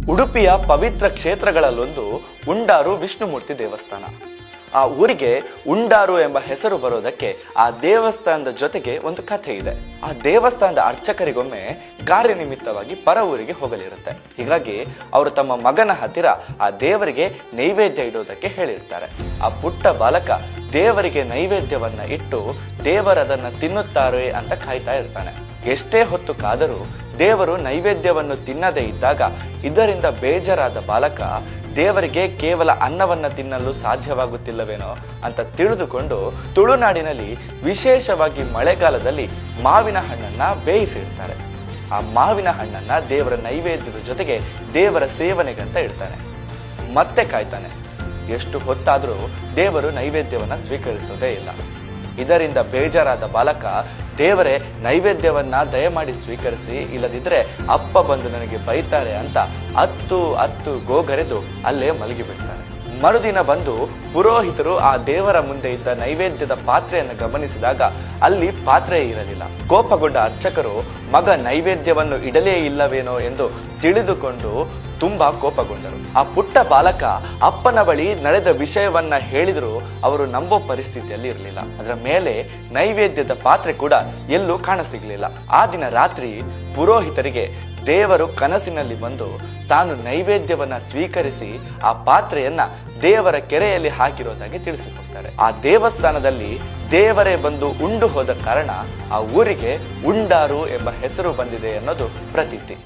ಉಡುಪಿಯ ಪವಿತ್ರ ಕ್ಷೇತ್ರಗಳಲ್ಲೊಂದು ಉಂಡಾರು ವಿಷ್ಣುಮೂರ್ತಿ ದೇವಸ್ಥಾನ. ಆ ಊರಿಗೆ ಉಂಡಾರು ಎಂಬ ಹೆಸರು ಬರೋದಕ್ಕೆ ಆ ದೇವಸ್ಥಾನದ ಜೊತೆಗೆ ಒಂದು ಕಥೆ ಇದೆ. ಆ ದೇವಸ್ಥಾನದ ಅರ್ಚಕರಿಗೊಮ್ಮೆ ಕಾರ್ಯನಿಮಿತ್ತವಾಗಿ ಪರ ಊರಿಗೆ ಹೋಗಲಿರುತ್ತೆ. ಹೀಗಾಗಿ ಅವರು ತಮ್ಮ ಮಗನ ಹತ್ತಿರ ಆ ದೇವರಿಗೆ ನೈವೇದ್ಯ ಇಡೋದಕ್ಕೆ ಹೇಳಿರ್ತಾರೆ. ಆ ಪುಟ್ಟ ಬಾಲಕ ದೇವರಿಗೆ ನೈವೇದ್ಯವನ್ನ ಇಟ್ಟು ದೇವರದನ್ನ ತಿನ್ನುತ್ತಾರೆ ಅಂತ ಕಾಯ್ತಾ ಇರ್ತಾನೆ. ಎಷ್ಟೇ ಹೊತ್ತು ಕಾದರೂ ದೇವರು ನೈವೇದ್ಯವನ್ನು ತಿನ್ನದೇ ಇದ್ದಾಗ ಇದರಿಂದ ಬೇಜಾರಾದ ಬಾಲಕ ದೇವರಿಗೆ ಕೇವಲ ಅನ್ನವನ್ನ ತಿನ್ನಲು ಸಾಧ್ಯವಾಗುತ್ತಿಲ್ಲವೇನೋ ಅಂತ ತಿಳಿದುಕೊಂಡು ತುಳುನಾಡಿನಲ್ಲಿ ವಿಶೇಷವಾಗಿ ಮಳೆಗಾಲದಲ್ಲಿ ಮಾವಿನ ಹಣ್ಣನ್ನ ಬೇಯಿಸಿಡ್ತಾರೆ. ಆ ಮಾವಿನ ಹಣ್ಣನ್ನ ದೇವರ ನೈವೇದ್ಯದ ಜೊತೆಗೆ ದೇವರ ಸೇವನೆಗಂತ ಇಡ್ತಾನೆ. ಮತ್ತೆ ಕಾಯ್ತಾನೆ. ಎಷ್ಟು ಹೊತ್ತಾದರೂ ದೇವರು ನೈವೇದ್ಯವನ್ನ ಸ್ವೀಕರಿಸೋದೇ ಇಲ್ಲ. ಇದರಿಂದ ಬೇಜಾರಾದ ಬಾಲಕ ದೇವರೇ ನೈವೇದ್ಯವನ್ನ ದಯಮಾಡಿ ಸ್ವೀಕರಿಸಿ, ಇಲ್ಲದಿದ್ರೆ ಅಪ್ಪ ಬಂದು ನನಗೆ ಬೈತಾರೆ ಅಂತ ಅತ್ತು ಗೋಗರೆದು ಅಲ್ಲೇ ಮಲಗಿಬಿಡ್ತಾನೆ. ಮರುದಿನ ಬಂದು ಪುರೋಹಿತರು ಆ ದೇವರ ಮುಂದೆ ಇದ್ದ ನೈವೇದ್ಯದ ಪಾತ್ರೆಯನ್ನು ಗಮನಿಸಿದಾಗ ಅಲ್ಲಿ ಪಾತ್ರೆ ಇರಲಿಲ್ಲ. ಕೋಪಗೊಂಡ ಅರ್ಚಕರು ಮಗ ನೈವೇದ್ಯವನ್ನು ಇಡಲೇ ಇಲ್ಲವೇನೋ ಎಂದು ತಿಳಿದುಕೊಂಡು ತುಂಬಾ ಕೋಪಗೊಂಡರು. ಆ ಪುಟ್ಟ ಬಾಲಕ ಅಪ್ಪನ ಬಳಿ ನಡೆದ ವಿಷಯವನ್ನ ಹೇಳಿದ್ರು ಅವರು ನಂಬೋ ಪರಿಸ್ಥಿತಿಯಲ್ಲಿ ಇರಲಿಲ್ಲ. ಅದರ ಮೇಲೆ ನೈವೇದ್ಯದ ಪಾತ್ರೆ ಕೂಡ ಎಲ್ಲೂ ಕಾಣಸಿಗ್ಲಿಲ್ಲ. ಆ ದಿನ ರಾತ್ರಿ ಪುರೋಹಿತರಿಗೆ ದೇವರು ಕನಸಿನಲ್ಲಿ ಬಂದು ತಾನು ನೈವೇದ್ಯವನ್ನ ಸ್ವೀಕರಿಸಿ ಆ ಪಾತ್ರೆಯನ್ನ ದೇವರ ಕೆರೆಯಲ್ಲಿ ಹಾಕಿರೋದಾಗಿ ತಿಳಿಸಿಕೊಡ್ತಾರೆ. ಆ ದೇವಸ್ಥಾನದಲ್ಲಿ ದೇವರೇ ಬಂದು ಉಂಡು ಹೋದ ಕಾರಣ ಆ ಊರಿಗೆ ಉಂಡಾರು ಎಂಬ ಹೆಸರು ಬಂದಿದೆ ಅನ್ನೋದು ಪ್ರತೀತಿ.